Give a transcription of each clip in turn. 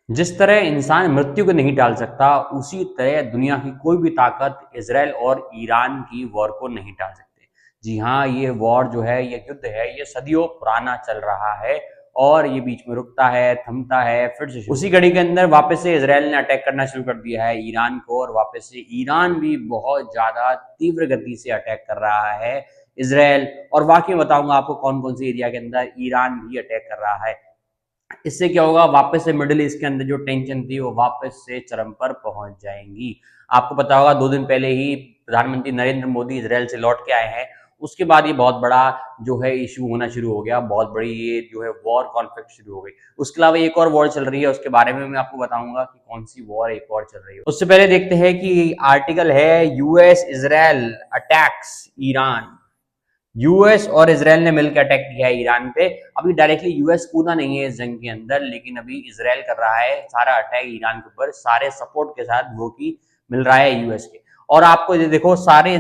जिस तरह इंसान मृत्यु को नहीं टाल सकता, उसी तरह दुनिया की कोई भी ताकत इजराइल और ईरान की वॉर को नहीं टाल सकते। जी हाँ, ये वॉर जो है, ये युद्ध है, ये सदियों पुराना चल रहा है और ये बीच में रुकता है, थमता है, फिर से उसी घड़ी के अंदर वापस से इजराइल ने अटैक करना शुरू कर दिया है ईरान को, और वापस से ईरान भी बहुत ज्यादा तीव्र गति से अटैक कर रहा है इजराइल। और वाकई में बताऊंगा आपको कौन कौन से एरिया के अंदर ईरान भी अटैक कर रहा है। इससे क्या होगा, वापस से मिडिल ईस्ट के अंदर जो टेंशन थी वो वापस से चरम पर पहुंच जाएंगी। आपको पता होगा 2 दिन पहले ही प्रधानमंत्री नरेंद्र मोदी इजराइल से लौट के आए हैं। उसके बाद ये बहुत बड़ा जो है इशू होना शुरू हो गया, बहुत बड़ी ये जो है वॉर कॉन्फ्लिक्ट शुरू हो गई। उसके अलावा एक और वॉर चल रही है, उसके बारे में मैं आपको बताऊंगा कि कौन सी वॉर एक और चल रही है। उससे पहले देखते हैं कि आर्टिकल है US Israel attacks Iran. US और इसराइल ने मिलकर अटैक किया है ईरान पे। अभी डायरेक्टली यूएस कूदा नहीं है इस जंग के अंदर, लेकिन अभी इसराइल कर रहा है सारा अटैक ईरान के ऊपर, सारे सपोर्ट के साथ वो की मिल रहा है यूएस के। और आपको ये देखो, सारे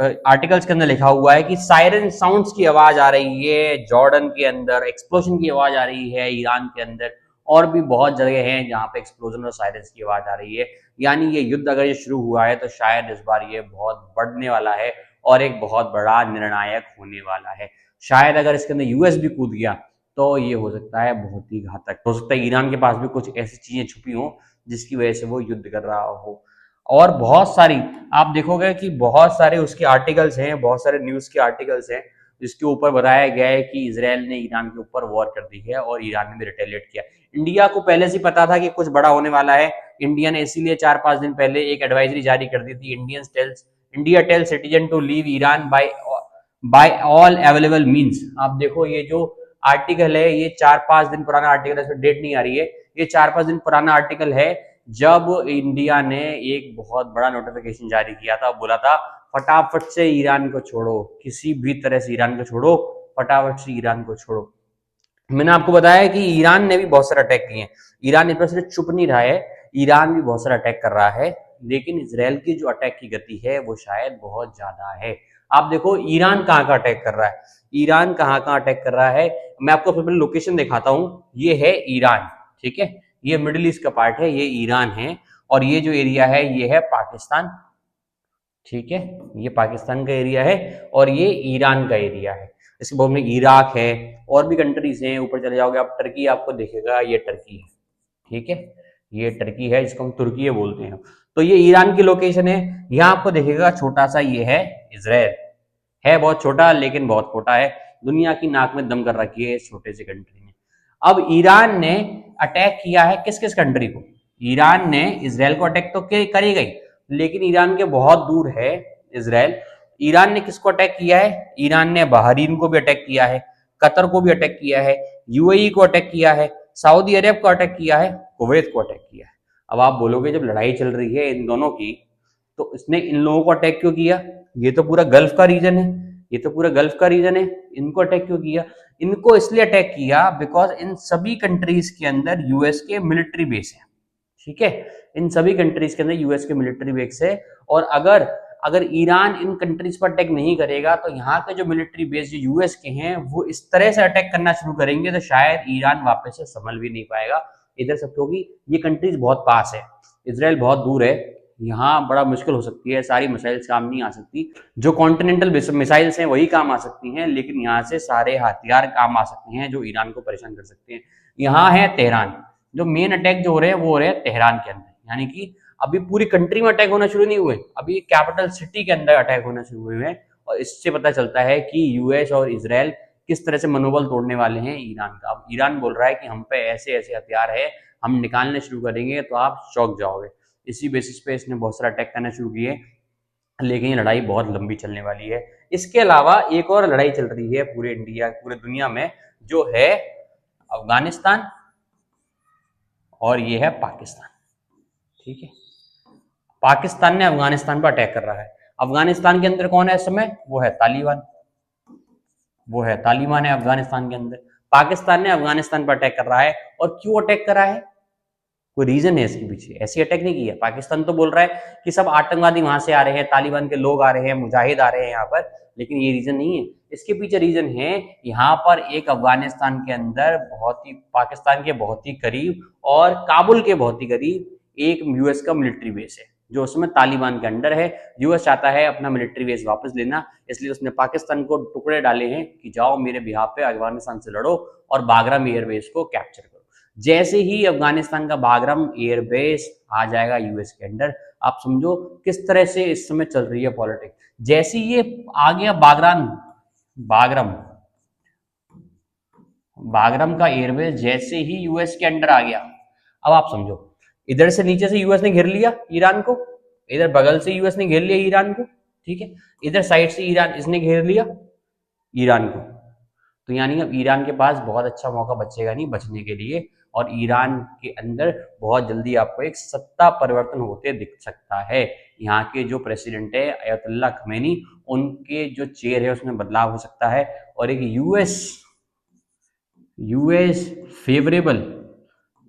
आर्टिकल्स के अंदर लिखा हुआ है कि सायरन साउंड्स की आवाज आ रही है जॉर्डन के अंदर, एक्सप्लोजन की आवाज आ रही है ईरान के अंदर, और भी बहुत जगह हैं जहां पे एक्सप्लोजन और सायरन्स की आवाज आ रही है। यानी ये युद्ध अगर ये शुरू हुआ है तो शायद इस बार ये बहुत बढ़ने वाला है और एक बहुत बड़ा निर्णायक होने वाला है। शायद अगर इसके अंदर यूएस भी कूद गया तो ये हो सकता है बहुत ही घातक। हो सकता है ईरान के पास भी कुछ ऐसी चीजें छुपी हो जिसकी वजह से वो युद्ध कर रहा हो। और बहुत सारी, आप देखोगे कि बहुत सारे उसके आर्टिकल्स हैं, बहुत सारे न्यूज के आर्टिकल्स हैं जिसके ऊपर बताया गया है कि इसराइल ने ईरान के ऊपर वॉर कर दी है और ईरान ने भी रिटेलिएट किया। इंडिया को पहले से पता था कि कुछ बड़ा होने वाला है। इंडिया ने इसीलिए 4-5 दिन पहले एक एडवाइजरी जारी कर दी थी, India tell citizen to leave Iran by all available means. आप देखो ये जो आर्टिकल है, ये 4-5 दिन पुराना आर्टिकल है, इसमें डेट नहीं आ रही है। ये 4-5 दिन पुराना आर्टिकल है जब इंडिया ने एक बहुत बड़ा नोटिफिकेशन जारी किया था, बोला था फटाफट से ईरान को छोड़ो, किसी भी तरह से ईरान को छोड़ो, फटाफट से ईरान को छोड़ो। मैंने आपको बताया कि ईरान ने भी बहुत सारे अटैक किए हैं। ईरान इतना सिर्फ चुप नहीं रहा है, ईरान भी बहुत सारा अटैक कर रहा है, लेकिन इसराइल की जो अटैक की गति है वो शायद बहुत ज्यादा है। आप देखो ईरान कहाँ का अटैक कर रहा है, ईरान कहाँ कहाँ अटैक कर रहा है। मैं आपको सबसे पहले लोकेशन दिखाता हूँ। ये है ईरान, ठीक है, ये मिडिल ईस्ट का पार्ट है, ये ईरान है, और ये जो एरिया है ये है पाकिस्तान, ठीक है, ये पाकिस्तान का एरिया है और ये ईरान का एरिया है। इसके बाद में इराक है, और भी कंट्रीज हैं। ऊपर चले जाओगे आप, टर्की आपको दिखेगा, ये टर्की है, ठीक है, ये टर्की है, जिसको हम तुर्की बोलते हैं। तो ये ईरान की लोकेशन है। यहाँ आपको दिखेगा छोटा सा, ये है इसराइल, है बहुत छोटा लेकिन बहुत छोटा है। दुनिया की नाक में दम कर रखी है इस छोटे से कंट्री ने। अब ईरान ने अटैक किया है किस किस कंट्री को? ईरान ने इसराइल को अटैक तो करी गई, लेकिन ईरान के बहुत दूर है इसराइल। ईरान ने किसको अटैक किया है? ईरान ने बहरीन को भी अटैक किया है, कतर को भी अटैक किया है, यूएई को अटैक किया है, सऊदी अरब को अटैक किया है, कुवैत को अटैक किया है। अब आप बोलोगे जब लड़ाई चल रही है इन दोनों की, तो इसने इन लोगों को अटैक क्यों किया? ये तो पूरा गल्फ का रीजन है, ये तो पूरा गल्फ का रीजन है, इनको अटैक क्यों किया? इनको इसलिए अटैक किया बिकॉज इन सभी कंट्रीज के अंदर यूएस के मिलिट्री बेस है, ठीक है, इन सभी कंट्रीज के अंदर यूएस के मिलिट्री बेस है। और अगर अगर ईरान इन कंट्रीज पर अटैक नहीं करेगा तो यहाँ के जो मिलिट्री बेस जो यूएस के हैं वो इस तरह से अटैक करना शुरू करेंगे तो शायद ईरान वापस से संभल भी नहीं पाएगा इधर सब, क्योंकि ये कंट्रीज बहुत पास है, इसराइल बहुत दूर है, यहाँ बड़ा मुश्किल हो सकती है, सारी मिसाइल्स काम नहीं आ सकती। जो कॉन्टिनेंटल मिसाइल्स हैं वही काम आ सकती हैं, लेकिन यहाँ से सारे हथियार काम आ सकते हैं जो ईरान को परेशान कर सकते हैं। यहाँ है तेहरान, जो मेन अटैक जो हो रहे हैं वो हो रहे हैं तेहरान के अंदर, यानी कि अभी पूरी कंट्री में अटैक होना शुरू नहीं हुए, अभी कैपिटल सिटी के अंदर अटैक होना शुरू हुए हैं। और इससे पता चलता है कि यूएस और इसराइल किस तरह से मनोबल तोड़ने वाले हैं ईरान का। अब ईरान बोल रहा है कि हम पे ऐसे ऐसे हथियार है, हम निकालने शुरू करेंगे तो आप चौंक जाओगे। इसी बेसिस पे इसने बहुत सारा अटैक करना शुरू किए, लेकिन ये लड़ाई बहुत लंबी चलने वाली है। इसके अलावा एक और लड़ाई चल रही है पूरे इंडिया, पूरे दुनिया में, जो है अफगानिस्तान, और ये है पाकिस्तान, ठीक है। पाकिस्तान ने अफगानिस्तान पर अटैक कर रहा है। अफगानिस्तान के अंदर कौन है इस समय? वो है तालिबान, वो है तालिबान है अफगानिस्तान के अंदर। पाकिस्तान ने अफगानिस्तान पर अटैक कर रहा है, और क्यों अटैक कर रहा है? कोई रीजन है इसके पीछे, ऐसी अटैक नहीं की है। पाकिस्तान तो बोल रहा है कि सब आतंकवादी वहां से आ रहे हैं, तालिबान के लोग आ रहे हैं, मुजाहिद आ रहे हैं यहाँ पर, लेकिन ये रीजन नहीं है। इसके पीछे रीजन है, यहाँ पर एक अफगानिस्तान के अंदर बहुत ही, पाकिस्तान के बहुत ही करीब और काबुल के बहुत ही करीब एक यूएस का मिलिट्री बेस है, जो उसमें तालिबान के अंडर है। यूएस चाहता है अपना मिलिट्री बेस वापस लेना, इसलिए उसने पाकिस्तान को टुकड़े डाले हैं कि जाओ मेरे बिहाफ पे अफगानिस्तान से लड़ो और बागराम एयरबेस को कैप्चर करो। जैसे ही अफगानिस्तान का बागराम एयरबेस आ जाएगा यूएस के अंडर, आप समझो किस तरह से इस समय चल रही है पॉलिटिक्स। जैसे ये आ गया बागराम बागराम का एयरबेस जैसे ही यूएस के अंडर आ गया, अब आप समझो, इधर से नीचे से यूएस ने घेर लिया ईरान को, इधर बगल से यूएस ने घेर लिया ईरान को, ठीक है, इधर साइड से ईरान इसने घेर लिया ईरान को। तो यानी अब ईरान के पास बहुत अच्छा मौका बचेगा नहीं बचने के लिए, और ईरान के अंदर बहुत जल्दी आपको एक सत्ता परिवर्तन होते दिख सकता है। यहाँ के जो प्रेसिडेंट है अयतुल्ला खमेनी, उनके जो चेयर है उसमें बदलाव हो सकता है, और एक यूएस फेवरेबल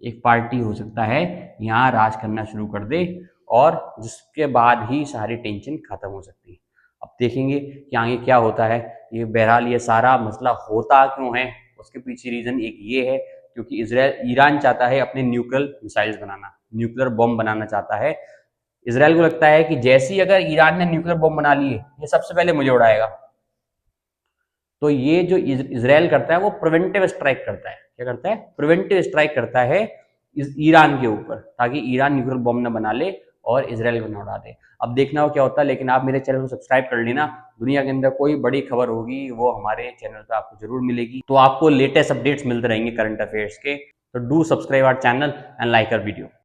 एक पार्टी हो सकता है यहाँ राज करना शुरू कर दे, और जिसके बाद ही सारी टेंशन खत्म हो सकती है। अब देखेंगे कि आगे क्या होता है। ये बहरहाल ये सारा मसला होता क्यों है, उसके पीछे रीजन एक ये है, क्योंकि ईरान चाहता है अपने न्यूक्लियर मिसाइल्स बनाना, न्यूक्लियर बॉम्ब बनाना चाहता है। इसराइल को लगता है कि जैसे ही अगर ईरान ने न्यूक्लियर बॉम्ब बना लिए, ये सबसे पहले मुझे उड़ाएगा। तो ये जो इसराइल करता है वो प्रिवेंटिव स्ट्राइक करता है। क्या करता है? प्रिवेंटिव स्ट्राइक करता है ईरान के ऊपर, ताकि ईरान न्यूक्लियर बॉम्ब न बना ले और इसराइल को न उड़ा दे। अब देखना हो क्या होता है, लेकिन आप मेरे चैनल को सब्सक्राइब कर लेना। दुनिया के अंदर कोई बड़ी खबर होगी वो हमारे चैनल पे आपको जरूर मिलेगी, तो आपको लेटेस्ट अपडेट्स मिलते रहेंगे करंट अफेयर्स के। तो do subscribe our channel and like our video.